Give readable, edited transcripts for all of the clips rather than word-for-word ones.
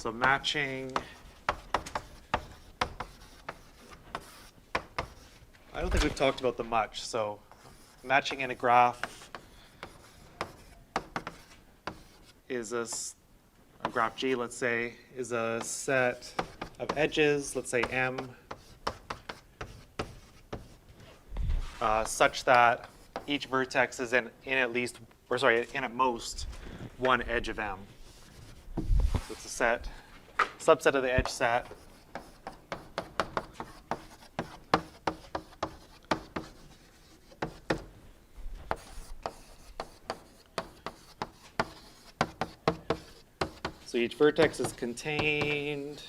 So matching, I don't think we've talked about them much. So matching in a graph is a graph G, let's say, is a set of edges, let's say M, such that each vertex is in at least, or sorry, in at most one edge of M. So it's a subset of the edge set. So each vertex is contained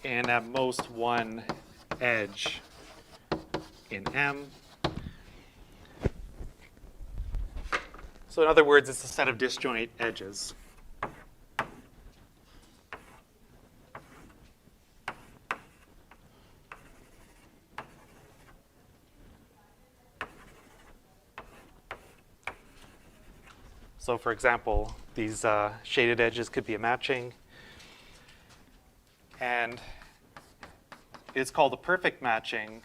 in at most one edge in M. So in other words, it's a set of disjoint edges. So for example, these shaded edges could be a matching. And it's called a perfect matching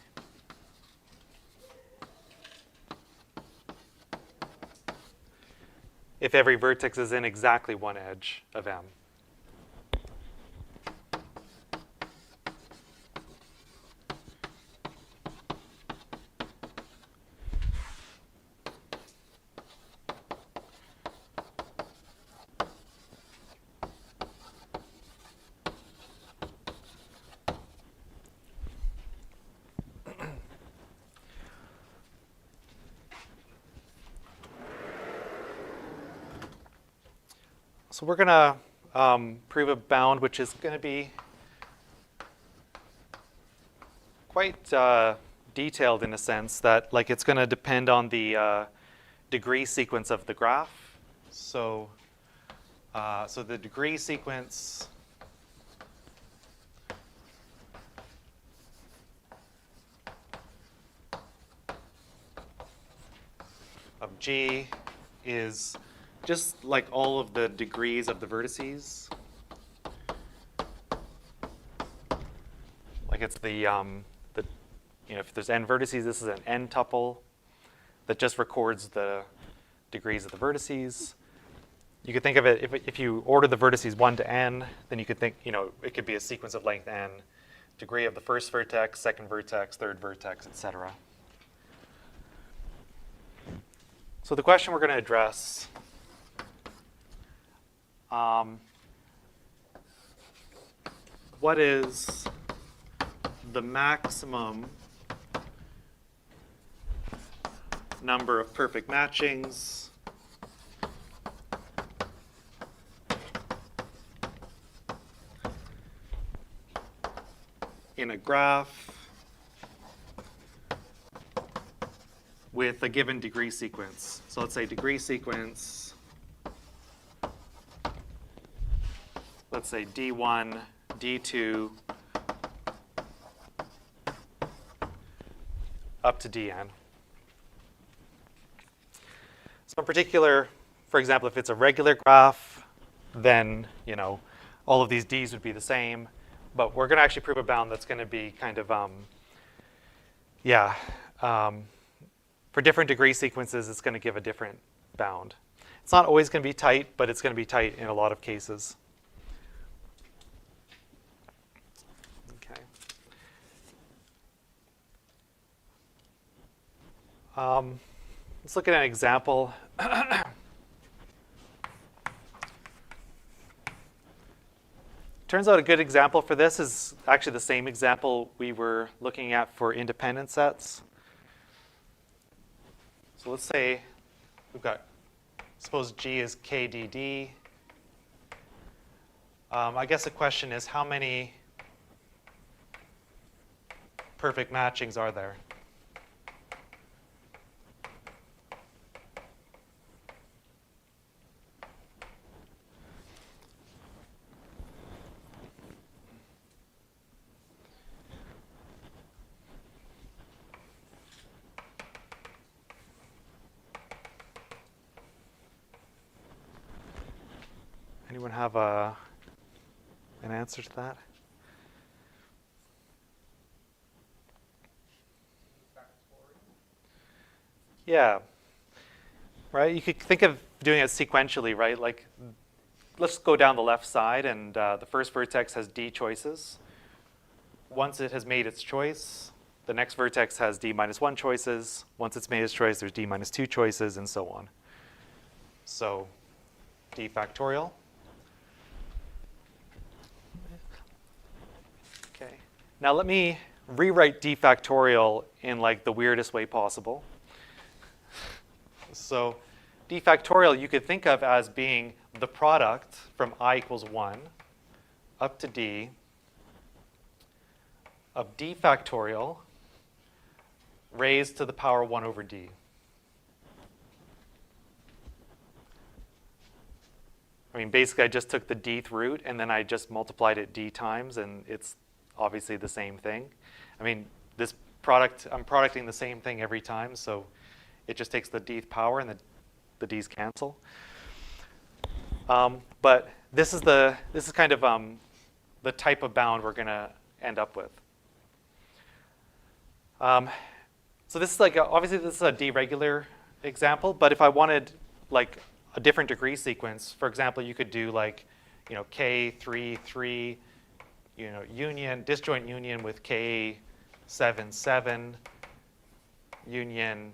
if every vertex is in exactly one edge of M. So we're going to prove a bound which is going to be quite detailed in a sense that like it's going to depend on the degree sequence of the graph. So, so the degree sequence of G is just like all of the degrees of the vertices. Like it's the if there's n vertices, this is an n tuple that just records the degrees of the vertices. You could think of it, if you order the vertices 1 to n, then you could think, it could be a sequence of length n, degree of the first vertex, second vertex, third vertex, etc. So the question we're going to address what is the maximum number of perfect matchings in a graph with a given degree sequence? So let's say degree sequence, let's say D1, D2, up to Dn. So in particular, for example, if it's a regular graph, then all of these D's would be the same. But we're going to actually prove a bound that's going to be kind of, for different degree sequences, it's going to give a different bound. It's not always going to be tight, but it's going to be tight in a lot of cases. Okay. Let's look at an example. Turns out a good example for this is actually the same example we were looking at for independent sets. So let's say we've got, suppose G is KDD. I guess the question is, how many perfect matchings are there? Anyone have a an answer to that? Yeah. Right? You could think of doing it sequentially, right? Like, let's go down the left side, and the first vertex has d choices. Once it has made its choice, the next vertex has d minus 1 choices. Once it's made its choice, there's d minus 2 choices, and so on. So d factorial. Okay. Now let me rewrite d factorial in like the weirdest way possible. So d factorial you could think of as being the product from I equals 1 up to d of d factorial raised to the power 1 over d. I mean, basically, I just took the dth root, and then I just multiplied it d times, and it's obviously the same thing. I mean, this product, I'm producting the same thing every time, so it just takes the dth power, and the d's cancel. But this is kind of the type of bound we're going to end up with. So this is like, obviously this is a d-regular example, but if I wanted like a different degree sequence, for example, you could do like, k, 3, 3, union, disjoint union with k, 7, 7, union,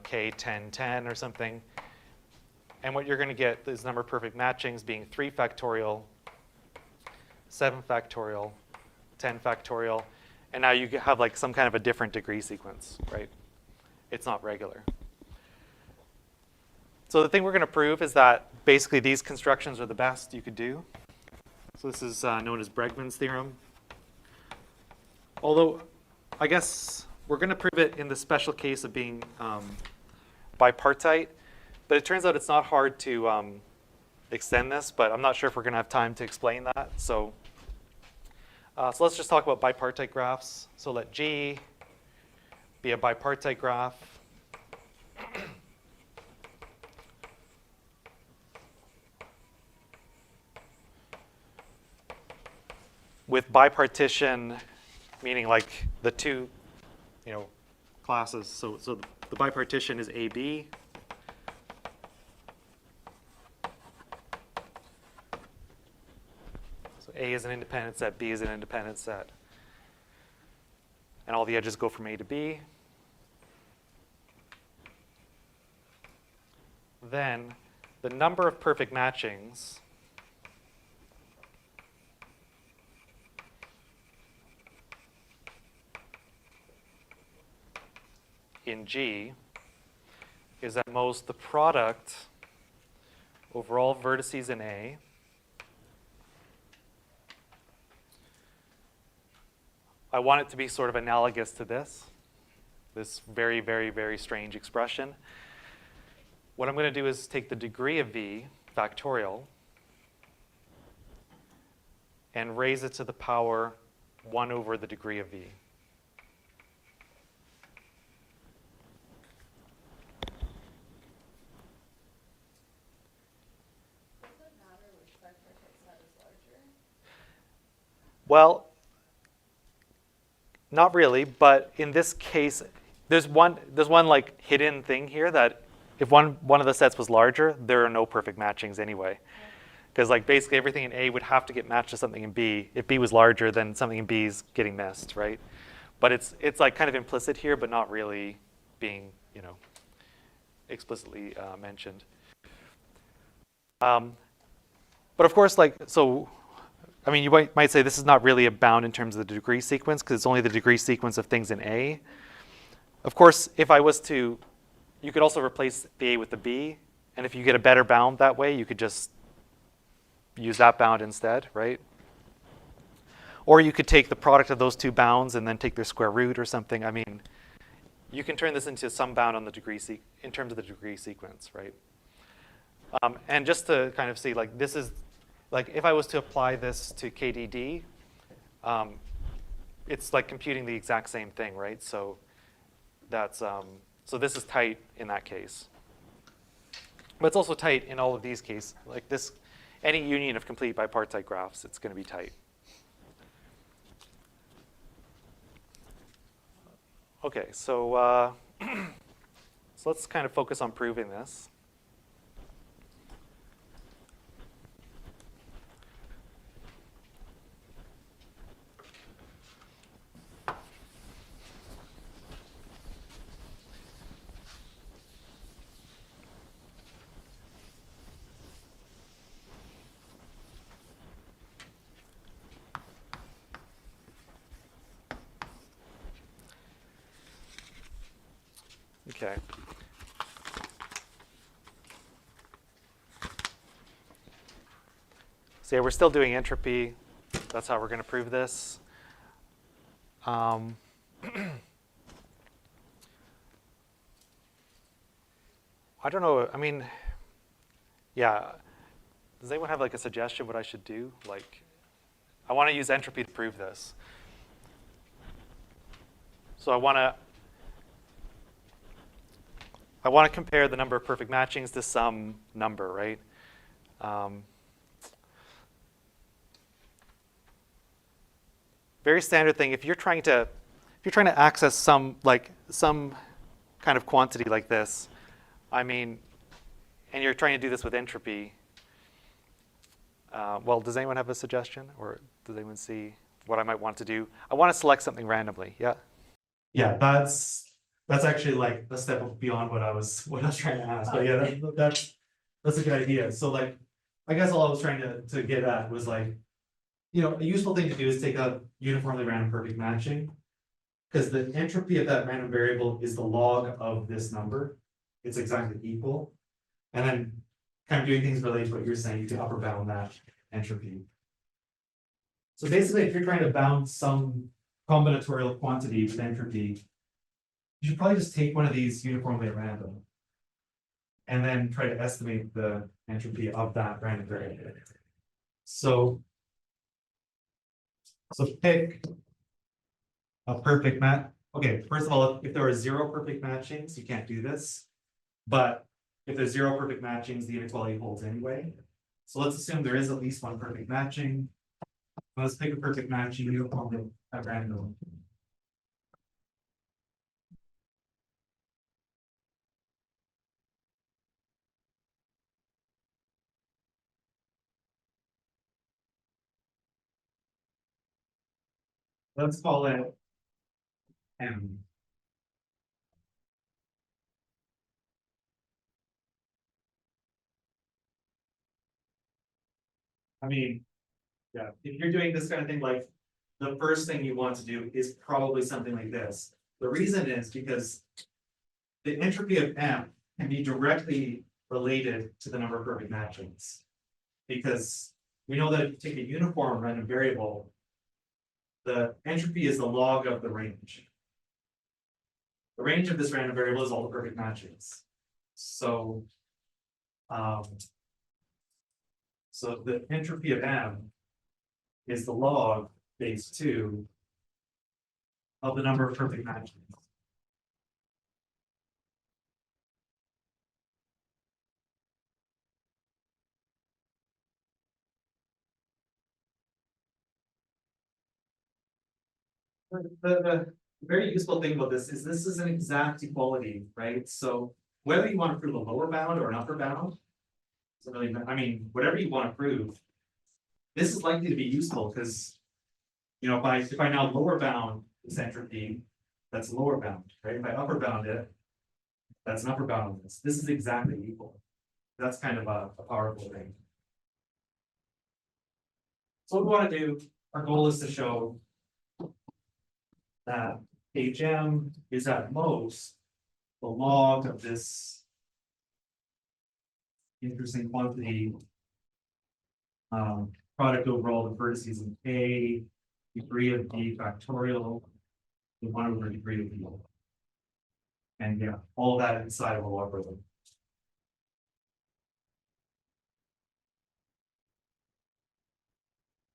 k, 10, 10 or something. And what you're going to get is number of perfect matchings being 3 factorial, 7 factorial, 10 factorial. And now you have like some kind of a different degree sequence, right? It's not regular. So the thing we're going to prove is that basically these constructions are the best you could do. So this is known as Brègman's theorem. Although I guess we're going to prove it in the special case of being bipartite. But it turns out it's not hard to extend this, but I'm not sure if we're going to have time to explain that. So let's just talk about bipartite graphs. So let G be a bipartite graph. With bipartition, meaning like the two, classes. So the bipartition is AB. So A is an independent set, B is an independent set. And all the edges go from A to B. Then the number of perfect matchings in G is at most the product over all vertices in A I want it to be sort of analogous to this very, very, very strange expression. What I'm going to do is take the degree of V factorial and raise it to the power 1 over the degree of V. Well, not really, but in this case, there's one like hidden thing here that if one of the sets was larger, there are no perfect matchings anyway. Because like basically everything in A would have to get matched to something in B. If B was larger, then something in B is getting missed, right? But it's like kind of implicit here, but not really being explicitly mentioned. But of course, like so. I mean, you might say this is not really a bound in terms of the degree sequence because it's only the degree sequence of things in A. Of course, if I was to, you could also replace the A with the B. And if you get a better bound that way, you could just use that bound instead, right? Or you could take the product of those two bounds and then take their square root or something. I mean, you can turn this into some bound on the degree in terms of the degree sequence, right? And just to kind of see, like this is, like if I was to apply this to KDD, it's like computing the exact same thing, right? So that's so this is tight in that case. But it's also tight in all of these cases. Like this, any union of complete bipartite graphs, it's going to be tight. Okay, so let's kind of focus on proving this. Okay. So yeah, we're still doing entropy. That's how we're going to prove this. I don't know. I mean, yeah. Does anyone have like a suggestion what I should do? Like, I want to use entropy to prove this. So I want to compare the number of perfect matchings to some number, right? Very standard thing. If you're trying to access some kind of quantity like this, I mean, and you're trying to do this with entropy. Well, does anyone have a suggestion, or does anyone see what I might want to do? I want to select something randomly. Yeah. Yeah, that's actually like a step beyond what I was trying to ask. But yeah, that's a good idea. So like, I guess all I was trying to get at was like, you know, a useful thing to do is take a uniformly random perfect matching, because the entropy of that random variable is the log of this number. It's exactly equal. And then kind of doing things related to what you're saying, you can upper bound that entropy. So basically, if you're trying to bound some combinatorial quantity with entropy, you should probably just take one of these uniformly at random and then try to estimate the entropy of that random variable. So pick a perfect match. Okay, first of all, if there are 0 perfect matchings, you can't do this. But if there's 0 perfect matchings, the inequality holds anyway. So let's assume there is at least one perfect matching. Let's pick a perfect matching uniformly at random. Let's call it M. I mean, yeah, if you're doing this kind of thing, like the first thing you want to do is probably something like this. The reason is because the entropy of M can be directly related to the number of perfect matchings. Because we know that if you take a uniform random variable, the entropy is the log of the range. The range of this random variable is all the perfect matchings. So, so the entropy of M is the log base 2 of the number of perfect matchings. The very useful thing about this is an exact equality, right? So whether you want to prove a lower bound or an upper bound, doesn't really, I mean, whatever you want to prove, this is likely to be useful because, you know, if I now lower bound this entropy, that's lower bound, right? If I upper bound it, that's an upper bound of this. This is exactly equal. That's kind of a powerful thing. So what we want to do, our goal is to show that HM is at most the log of this interesting quantity product over all the vertices in A, degree of D factorial, the 1 over degree of D. And yeah, all that inside of a logarithm.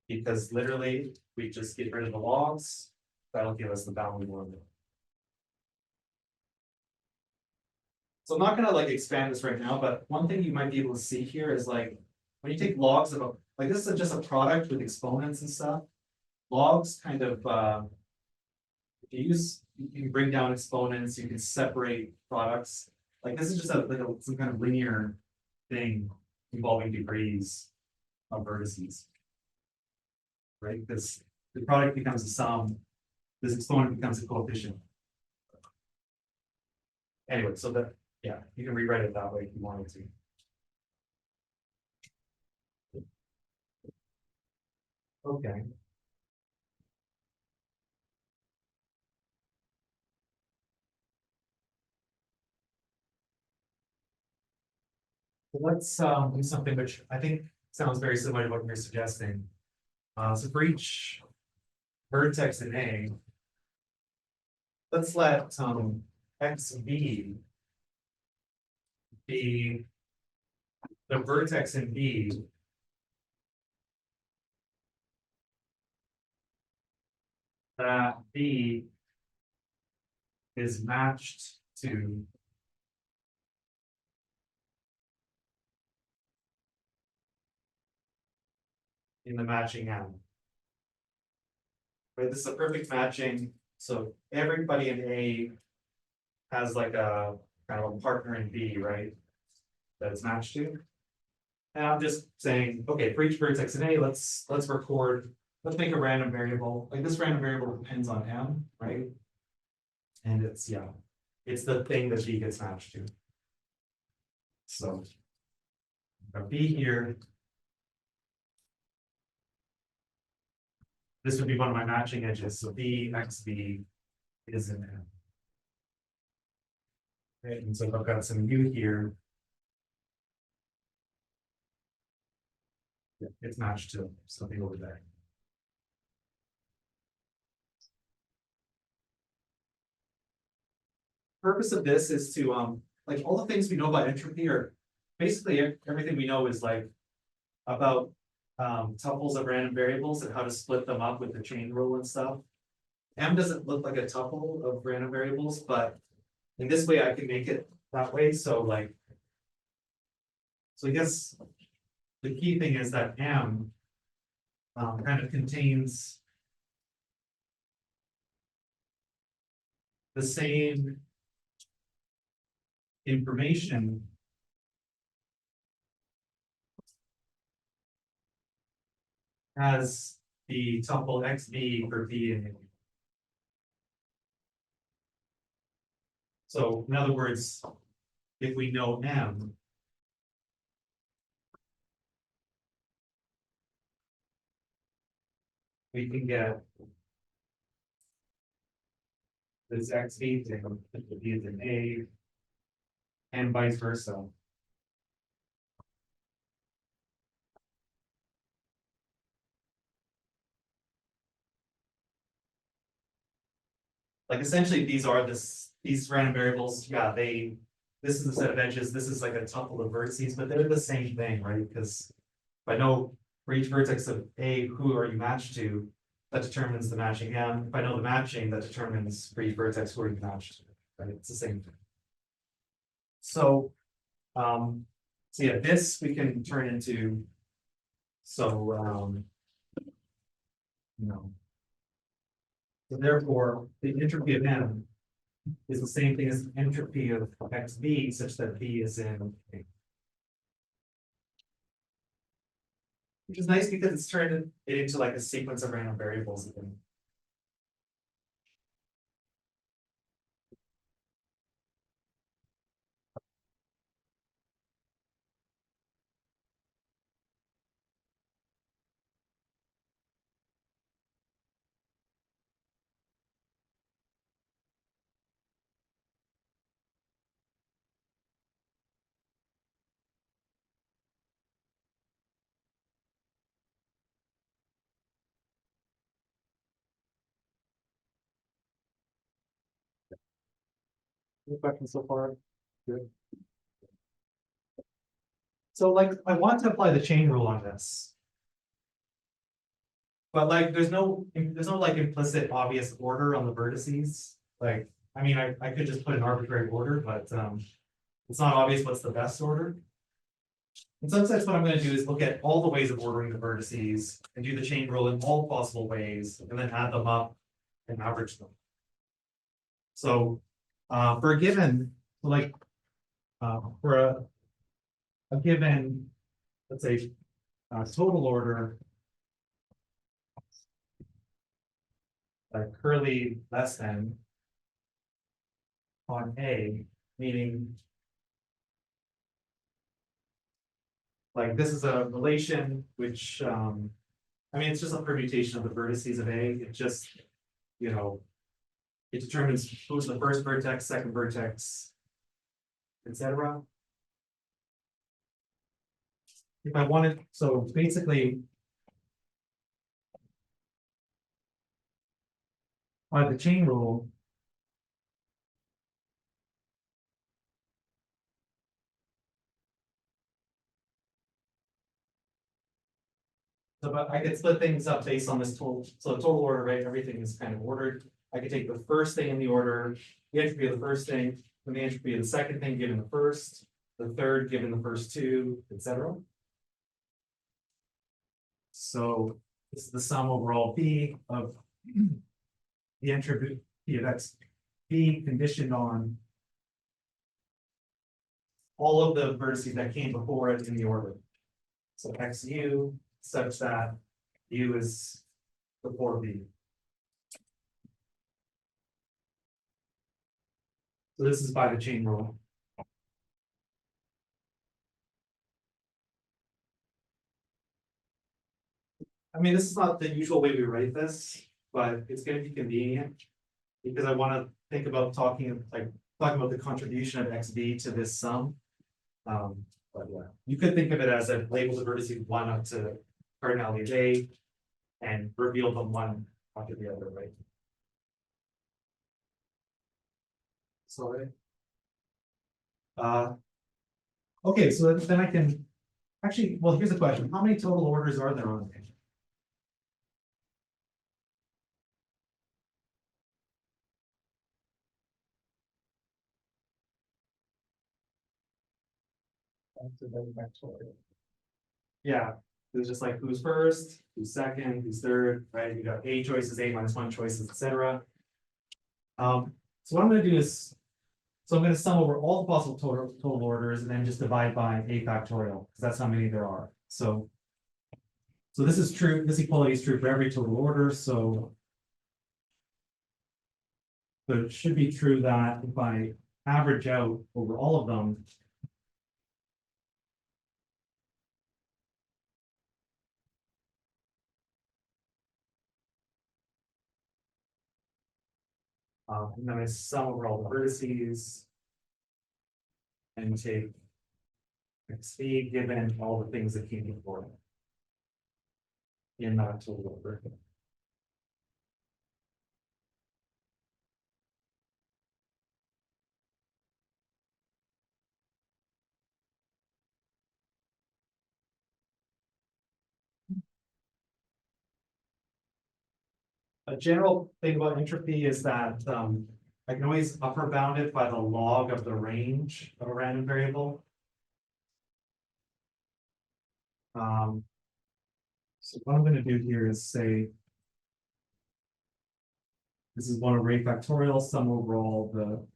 Because literally, we just get rid of the logs, that'll give us the bound we want. So I'm not gonna like expand this right now, but one thing you might be able to see here is like, when you take logs of a, like this is just a product with exponents and stuff. Logs kind of, if you use, you can bring down exponents, you can separate products. Like this is just some kind of linear thing involving degrees of vertices. Right, because the product becomes a sum, this exponent becomes a coefficient. Anyway, so that, yeah, you can rewrite it that way if you wanted to. Okay. Let's do something which I think sounds very similar to what you're suggesting. So for each vertex in A, let's let XV be the vertex in B that B is matched to in the matching M. Right, this is a perfect matching, so everybody in A has like a kind of a partner in B, right? That it's matched to. And I'm just saying, okay, for each vertex in A, let's record, let's make a random variable. Like this random variable depends on M, right? And it's, yeah, it's the thing that B gets matched to. So B here. This would be one of my matching edges. So B, XB is in M. Right, and so if I've got some U here. It's matched to something over there. Purpose of this is to like all the things we know about entropy are basically everything we know is like about tuples of random variables and how to split them up with the chain rule and stuff. M doesn't look like a tuple of random variables, but in this way I can make it that way. So like, so I guess the key thing is that M kind of contains the same information as the tuple XB for B and A. So in other words, if we know M, we can get this XB to B is in A and vice versa. Like essentially these are these random variables, yeah, this is a set of edges, this is like a tuple of vertices, but they're the same thing, right? Because if I know for each vertex of A, who are you matched to, that determines the matching M. If I know the matching, that determines for each vertex who are you matched to, right? It's the same thing. So, so yeah, this we can turn into, so, you know, so therefore the entropy of M is the same thing as the entropy of XB such that B is in A. Which is nice because it's turned it into like a sequence of random variables again. Any questions so far? Good. So like I want to apply the chain rule on this. But like there's no like implicit obvious order on the vertices. Like, I mean, I could just put an arbitrary order, but it's not obvious what's the best order. In some sense, what I'm gonna do is look at all the ways of ordering the vertices and do the chain rule in all possible ways, and then add them up and average them. So, for a given, like, for a given, let's say, total order, curly less than on A, meaning like this is a relation which, I mean, it's just a permutation of the vertices of A. It just, you know, it determines who's the first vertex, second vertex, etc. If I wanted, so basically, by the chain rule, so but I could split things up based on this total, so the total order, right? Everything is kind of ordered. I could take the first thing in the order, the entropy of the first thing, and the entropy of the second thing given the first, the third given the first two, etc. So this is the sum over all B of the entropy of X B conditioned on all of the vertices that came before it in the order. So XU such that U is before B. So this is by the chain rule. I mean, this is not the usual way we write this, but it's going to be convenient because I want to think about talking about the contribution of XB to this sum. But yeah, you could think of it as a label the vertices one up to cardinality of A and reveal them one after the other, right? Sorry. Okay, so then I can actually, well, here's a question. How many total orders are there on A? Yeah, it's just like who's first, who's second, who's third, right? You got A choices, A minus one choices, etc. So what I'm gonna do is, so I'm gonna sum over all the possible total orders and then just divide by A factorial, because that's how many there are. So this is true, this equality is true for every total order, so it should be true that if I average out over all of them, and then I sum over all the vertices and take XV given all the things that came before it in that total order. A general thing about entropy is that I can always upper bound it by the log of the range of a random variable. So what I'm going to do here is say this is one array factorial, sum over all the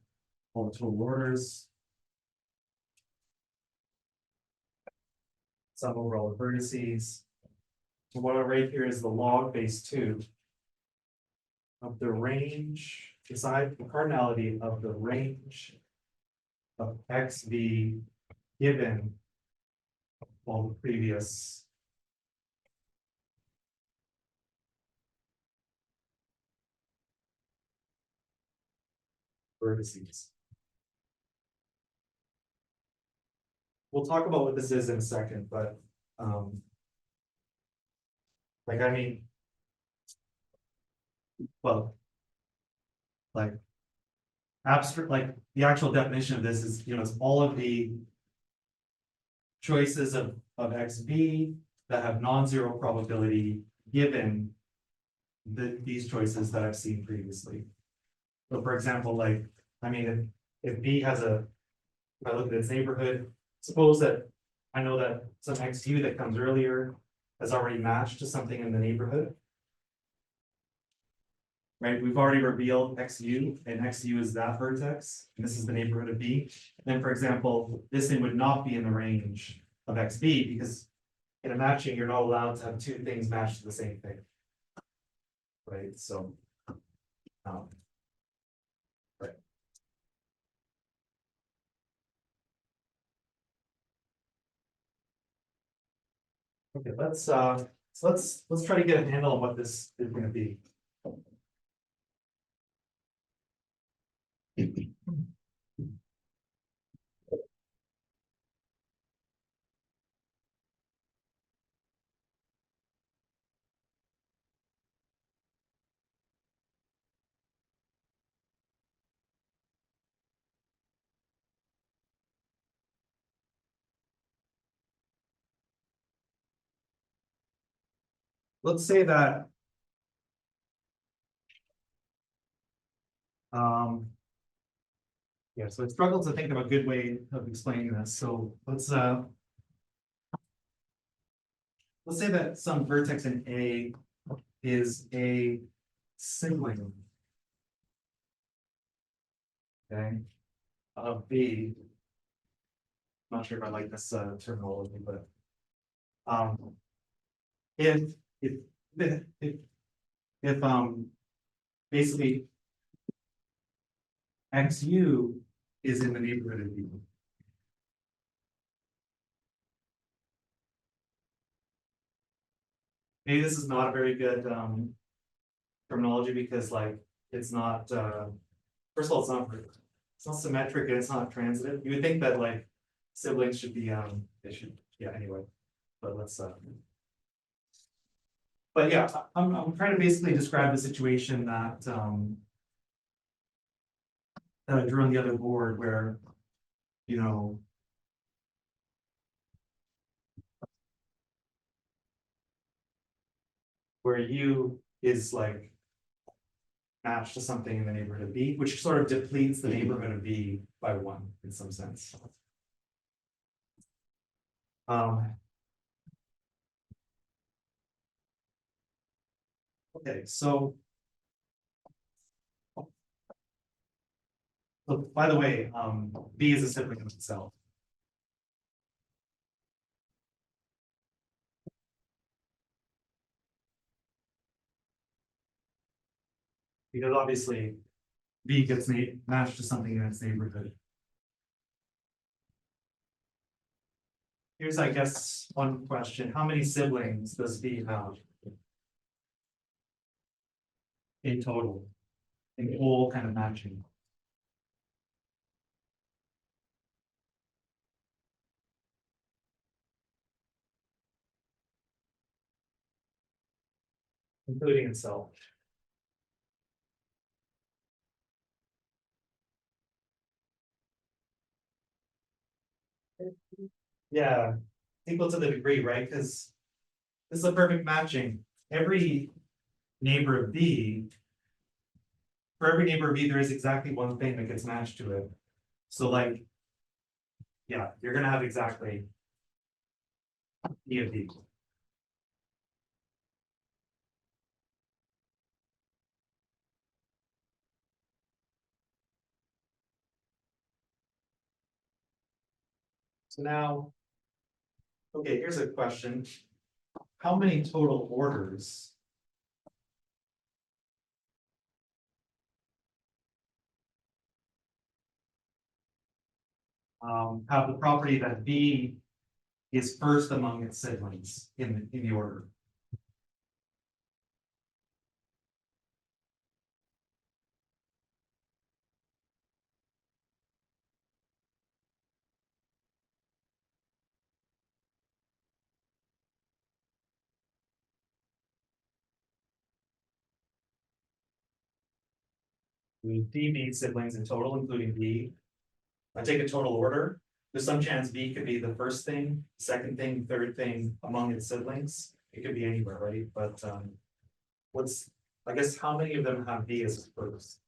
total orders. Sum over all the vertices. So what I write here is the log base 2 of the range, decide the cardinality of the range of XV given all the previous vertices. We'll talk about what this is in a second, but like, I mean, well, like abstract, like the actual definition of this is, you know, it's all of the choices of XB that have non-zero probability given these choices that I've seen previously. So for example, like, I mean, if B has if I look at its neighborhood, suppose that I know that some XU that comes earlier has already matched to something in the neighborhood. Right, we've already revealed XU, and XU is that vertex, and this is the neighborhood of B. Then, for example, this thing would not be in the range of XB, because in a matching, you're not allowed to have two things match to the same thing. Right, so. Right. Okay, let's try to get a handle on what this is gonna be. Let's say that. Yeah, so I struggled to think of a good way of explaining this, so let's say that some vertex in A is a sibling. Okay, of B. Not sure if I like this terminology, but. If, if, if, basically. XU is in the neighborhood of B. Maybe this is not a very good terminology because like it's not first of all it's not symmetric and it's not transitive. You would think that like siblings should be they should anyway. But let's but yeah, I'm trying to basically describe the situation that that I drew on the other board where where U is like matched to something in the neighborhood of B, which sort of depletes the neighborhood of B by one in some sense. Okay, so by the way, B is a sibling of itself. Because obviously B gets matched to something in its neighborhood. Here's, I guess, one question. How many siblings does B have? In total, in all kind of matching. Including itself. Yeah, equal to the degree, right? Because this is a perfect matching. Every neighbor of B, for every neighbor of B, there is exactly one thing that gets matched to it. So like, yeah, you're gonna have exactly E of B. So now, okay, here's a question. How many total orders have the property that B is first among its siblings in the order? With D being siblings in total, including B. I take a total order. There's some chance B could be the first thing, second thing, third thing among its siblings. It could be anywhere, right? But I guess how many of them have B as first?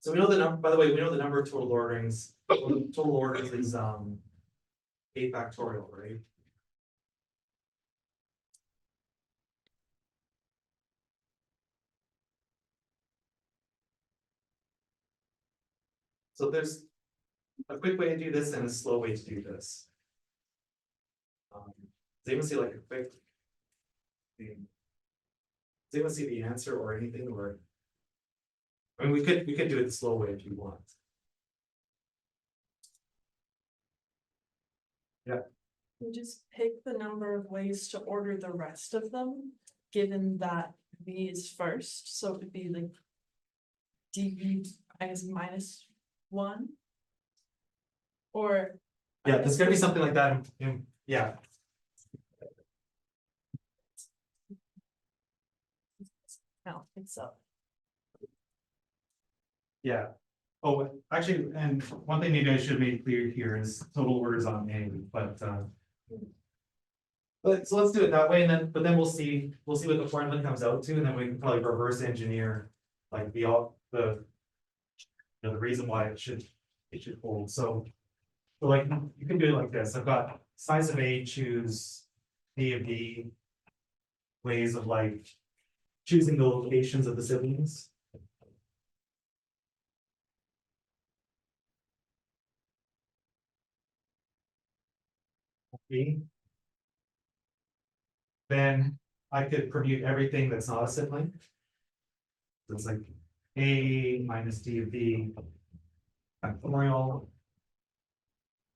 So we know the number, by the way, we know the number of total orderings. Total orders is A factorial, right? So there's a quick way to do this and a slow way to do this. Does anyone see like a quick thing? Does anyone see the answer or anything, or? I mean, we could do it the slow way if you want. Yeah. You just pick the number of ways to order the rest of them, given that V is first, so it would be like dV minus one. Or. Yeah, there's gonna be something like that yeah. No, it's up. Yeah. Oh, actually, and one thing maybe I should make clear here is total orders on A, but so let's do it that way, and then we'll see what the formula comes out to, and then we can probably reverse engineer like the reason why it should hold. So like you can do it like this. I've got size of A, choose D of D, ways of like choosing the locations of the siblings. B. Then I could permute everything that's not a sibling. So it's like A minus D of B factorial.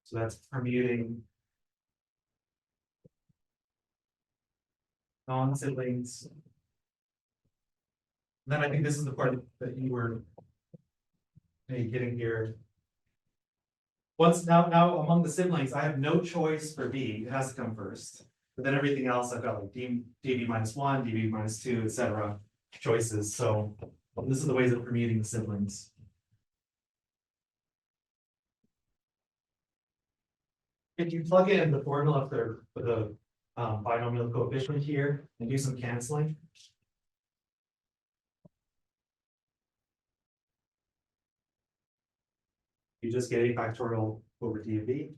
So that's permuting non-siblings. Then I think this is the part that you were getting here. Once now among the siblings, I have no choice for B. It has to come first. But then everything else I've got like dB minus 1, dB minus 2, etc. choices. So this is the ways of permuting the siblings. If you plug in the formula for the binomial coefficient here and do some canceling. You just get A factorial over D of B.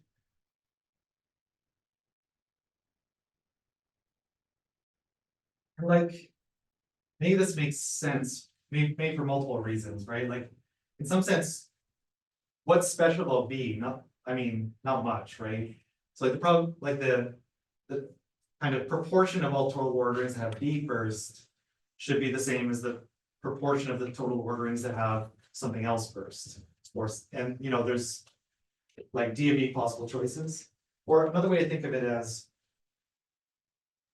Like, maybe this makes sense, maybe for multiple reasons, right? Like, in some sense, what's special about B? Not much, right? So like the problem, like the kind of proportion of all total orderings that have B first should be the same as the proportion of the total orderings that have something else first. And there's like D of B possible choices. Or another way to think of it as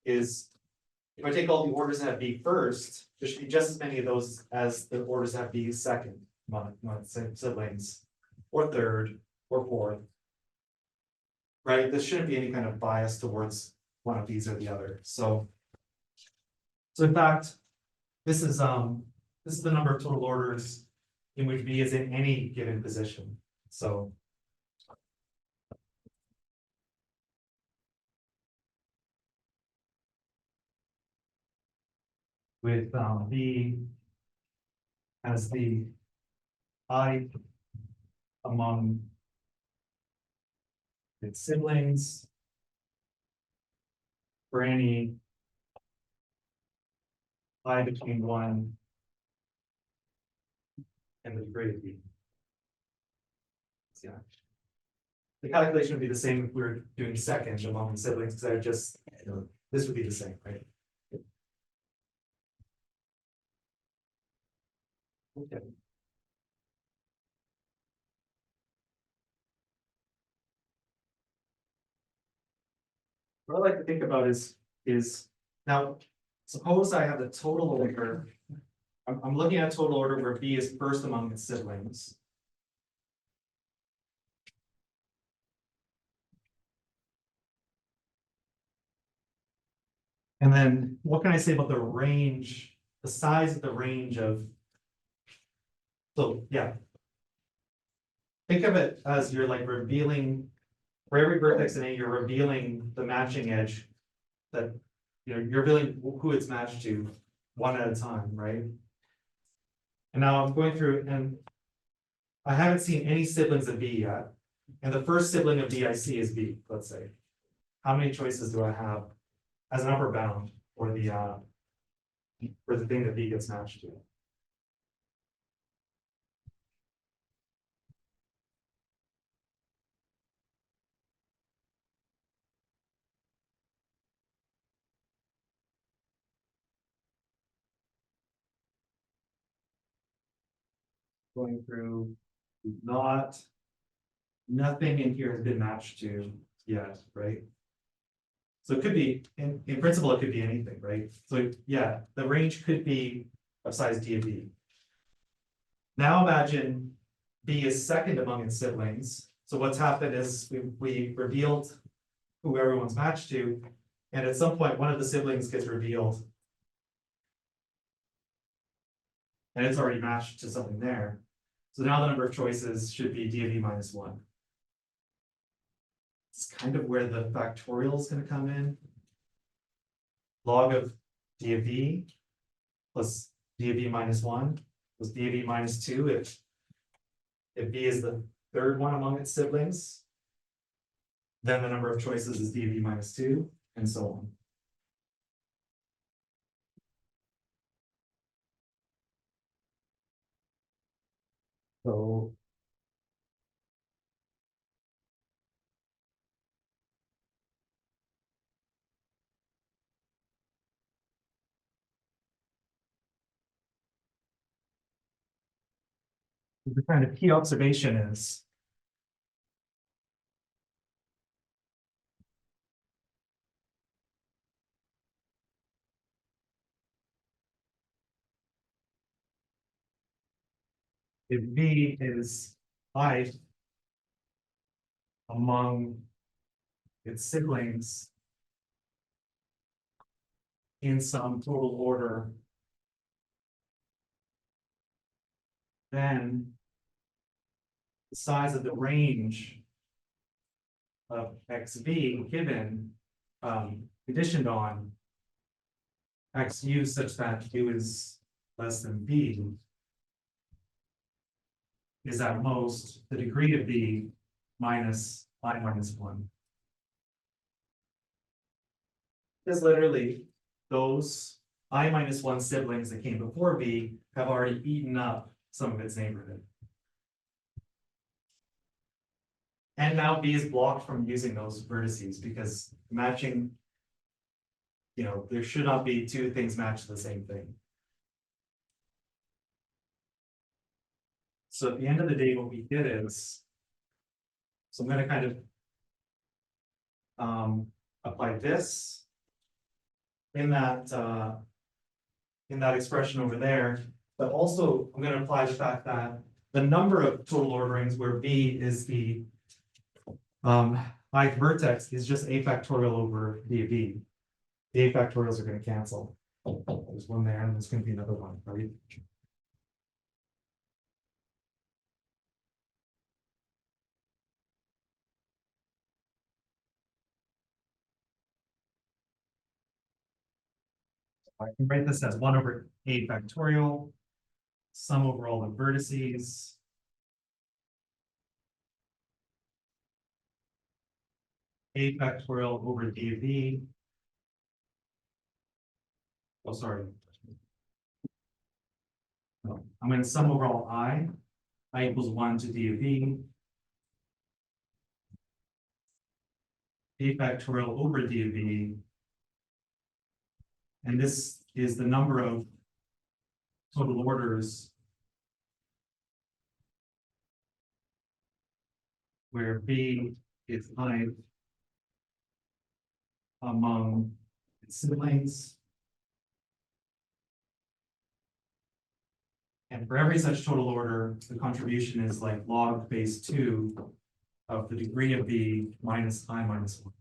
is if I take all the orders that have B first, there should be just as many of those as the orders that have B second, among siblings, or third, or fourth. Right? There shouldn't be any kind of bias towards one of these or the other. So in fact, this is the number of total orders in which B is in any given position. So with B as the I among its siblings for any I between 1 and the degree of B. Yeah. The calculation would be the same if we were doing second among siblings, because I would just, this would be the same, right? Okay. What I like to think about is now, suppose I have the total order. I'm looking at total order where B is first among its siblings. And then what can I say about the range, the size of the range of, so yeah. Think of it as you're like revealing, for every vertex in A, you're revealing the matching edge that, you're revealing who it's matched to one at a time, right? And now I'm going through and I haven't seen any siblings of B yet. and the first sibling of BIC is B, let's say. How many choices do I have as an upper bound for the thing that B gets matched to? Going through, nothing in here has been matched to yet, right? So it could be, in principle, it could be anything, right? So yeah, the range could be of size D of B. Now imagine B is second among its siblings. So what's happened is we revealed who everyone's matched to, and at some point, one of the siblings gets revealed. And it's already matched to something there. So now the number of choices should be D of E minus 1. It's kind of where the factorial is going to come in. Log of D of E plus D of E minus 1 plus D of E minus 2 if B is the third one among its siblings. Then the number of choices is D of E minus 2, and so on. So the kind of key observation is if V is I among its siblings in some total order, then the size of the range of XV given conditioned on XU such that U is less than B is at most the degree of B minus I minus 1. Because literally those I minus 1 siblings that came before B have already eaten up some of its neighborhood. And now B is blocked from using those vertices because matching, there should not be two things matched to the same thing. So at the end of the day, what we did is, so I'm going to kind of apply this in that expression over there, but also I'm going to apply the fact that the number of total orderings where B is the ith vertex is just a factorial over D of B. The a factorials are going to cancel. There's one there, and there's going to be another one, right? I can write this as 1 over a factorial, sum over all the vertices. A factorial over D of B. Oh, sorry. No, I'm going to sum over all I equals 1 to D of B. A factorial over D of B. And this is the number of total orders where B is I among its siblings. And for every such total order, the contribution is like log base 2 of the degree of B minus I minus 1.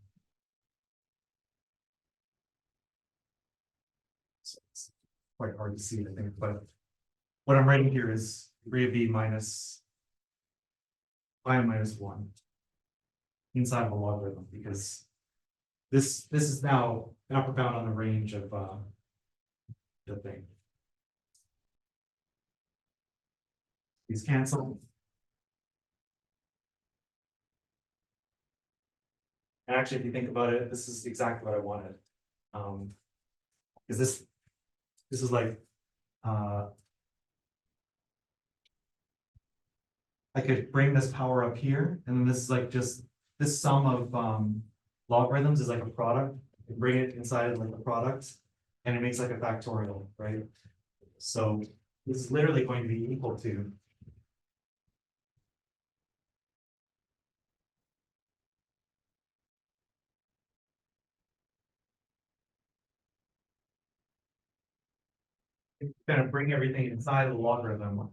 So it's quite hard to see, I think, but what I'm writing here is degree of B minus I minus 1 inside of a logarithm, because this is now an upper bound on the range of the thing. These cancel. And actually, if you think about it, this is exactly what I wanted. Is this is like, I could bring this power up here, and then this is like just, this sum of logarithms is like a product. You can bring it inside of like a product, and it makes like a factorial, right? So this is literally going to be equal to kind of bring everything inside of the logarithm.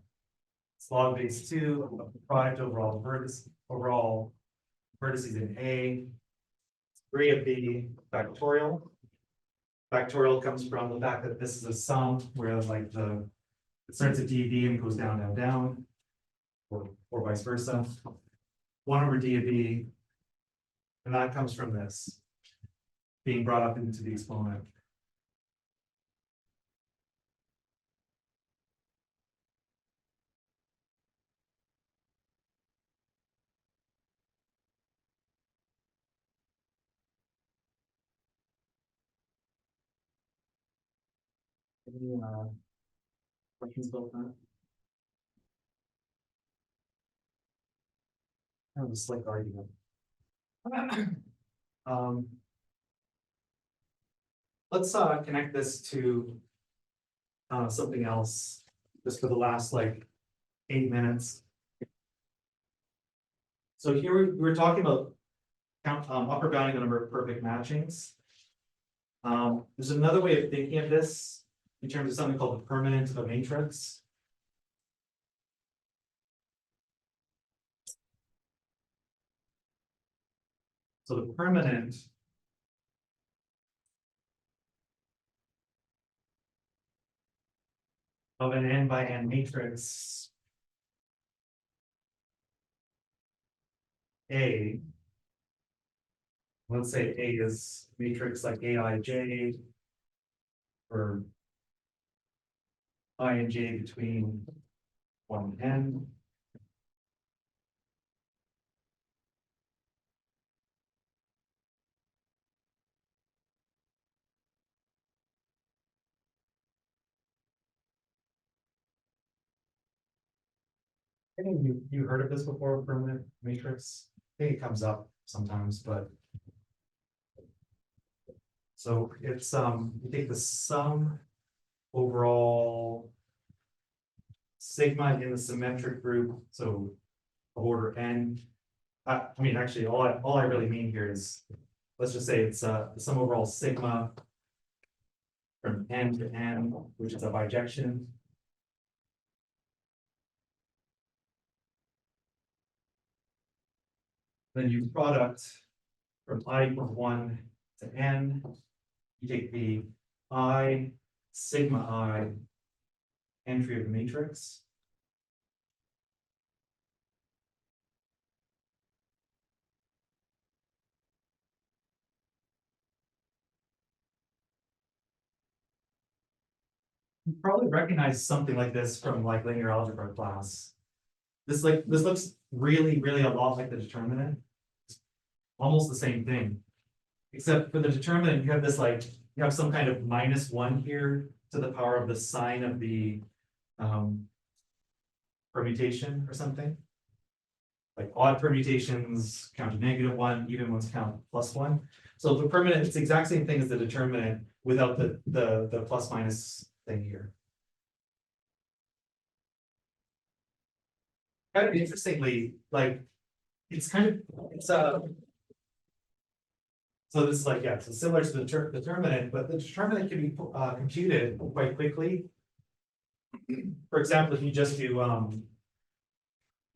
It's log base 2 of the product overall vertices in A, 3 of B factorial. Factorial comes from the fact that this is a sum where like it starts at d and goes down, down, down, or vice versa. 1 over d of b, and that comes from this being brought up into the exponent. Any questions about that? I have a slight argument. Let's connect this to something else just for the last like 8 minutes. So here we're talking about upper bounding the number of perfect matchings. There's another way of thinking of this in terms of something called the permanent of a matrix. So the permanent of an n by n matrix A, let's say A is matrix like Aij, or I and j between 1 and n. I think you heard of this before, permanent matrix. I think it comes up sometimes, but so it's you take the sum overall sigma in the symmetric group, so of order n. I mean, actually, all I really mean here is, let's just say it's the sum overall sigma from n to n, which is a bijection. Then you product from I equals 1 to n. You take the I sigma I entry of the matrix. You probably recognize something like this from like linear algebra class. This looks really, really a lot like the determinant. It's almost the same thing. Except for the determinant, you have this like, you have some kind of -1 here to the power of the sign of the permutation or something. Like odd permutations count to -1, even ones count +1. So the permanent, it's the exact same thing as the determinant without the plus minus thing here. Kind of interestingly, like it's so this is like, yeah, so similar to the determinant, but the determinant can be computed quite quickly. For example, if you just do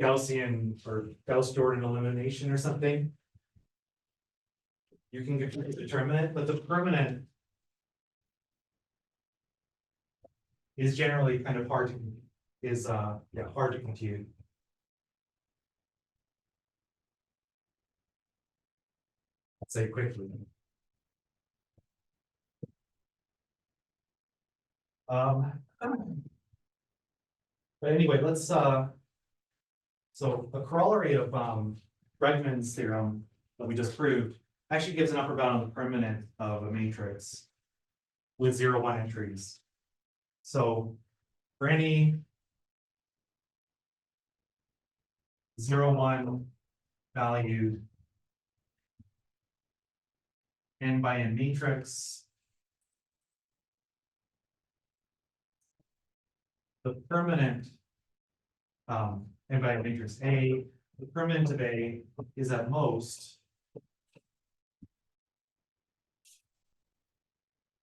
Gaussian or Gauss-Jordan elimination or something, you can compute the determinant, but the permanent is generally kind of hard to compute. Let's say quickly. But anyway, let's so a corollary of Brègman's theorem that we just proved actually gives an upper bound on the permanent of a matrix with 0, 1 entries. So for any 0, 1 valued n by n matrix, the permanent n by n matrix A, the permanent of A is at most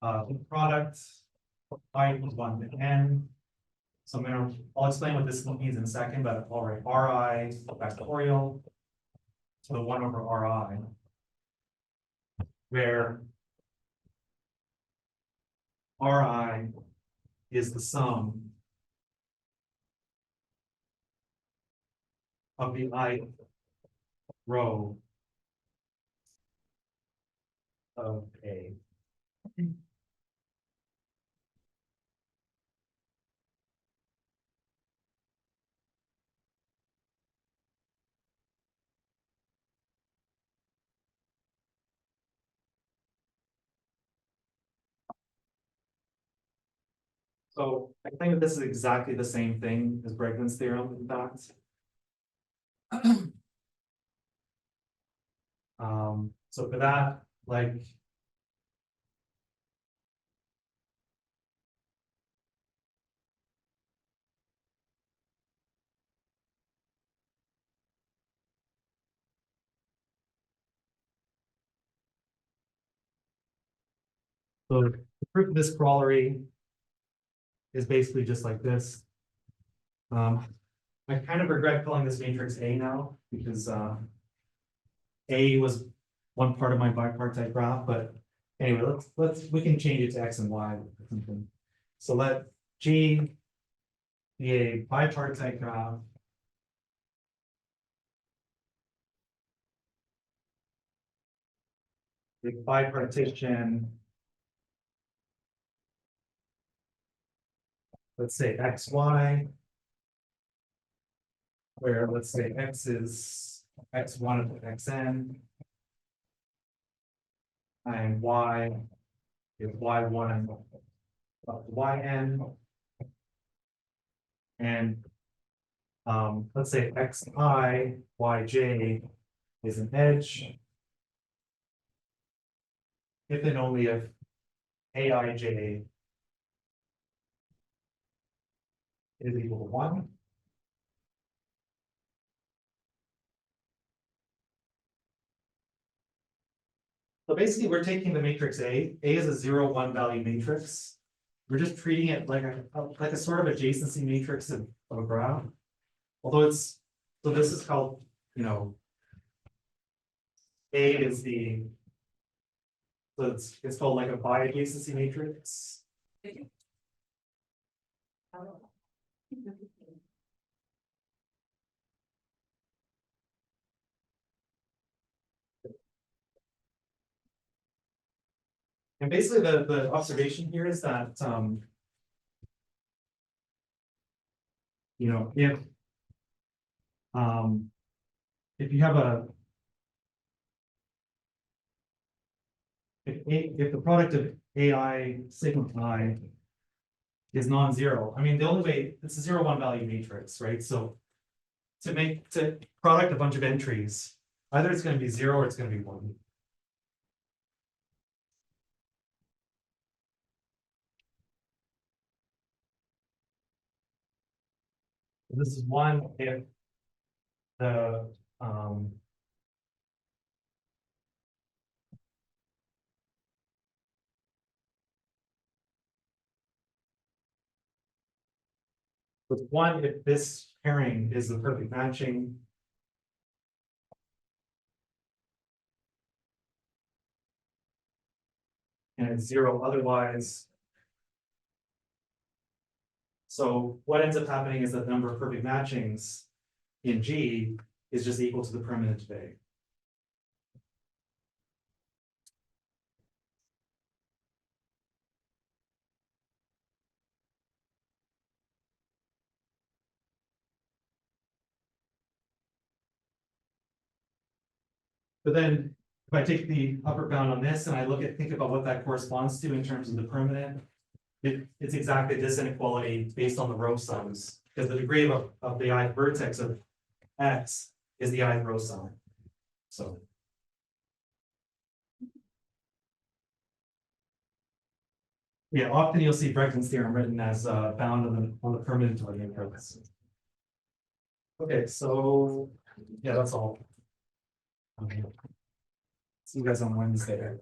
the product I equals 1 to n. So I'll explain what this means in a second, but I'll write Ri factorial to the 1 over Ri, where Ri is the sum of the ith row of A. So I claim that this is exactly the same thing as Brègman's theorem, in fact. So for that, like. So the proof of this corollary is basically just like this. I kind of regret calling this matrix A now, because A was one part of my bipartite graph, but anyway, we can change it to X and Y or something. So let G be a bipartite graph with bipartition, let's say XY, where let's say X is X1 of Xn, and Y is Y1 of Yn, and let's say Xi, Yj is an edge, if and only if Aij is equal to 1. So basically, we're taking the matrix A. A is a 0, 1 value matrix. We're just treating it like a sort of adjacency matrix of a graph. Although it's, so this is called, A is the, so it's called like a bi-adjacency matrix. And basically the observation here is that, if you have if the product of AI sigma I is non-zero, I mean, the only way, it's a 0, 1 value matrix, right? So to product a bunch of entries, either it's going to be 0 or it's going to be 1. This is 1 if the with 1 if this pairing is the perfect matching. And it's 0 otherwise. So what ends up happening is that the number of perfect matchings in G is just equal to the permanent of A. But then if I take the upper bound on this and I think about what that corresponds to in terms of the permanent. It's exactly this inequality based on the row sums, because the degree of the ith vertex of X is the ith row sum. So. Yeah, often you'll see Brègman's theorem written as bound on the permanent purpose. Okay, so yeah, that's all. Okay. See you guys on Wednesday.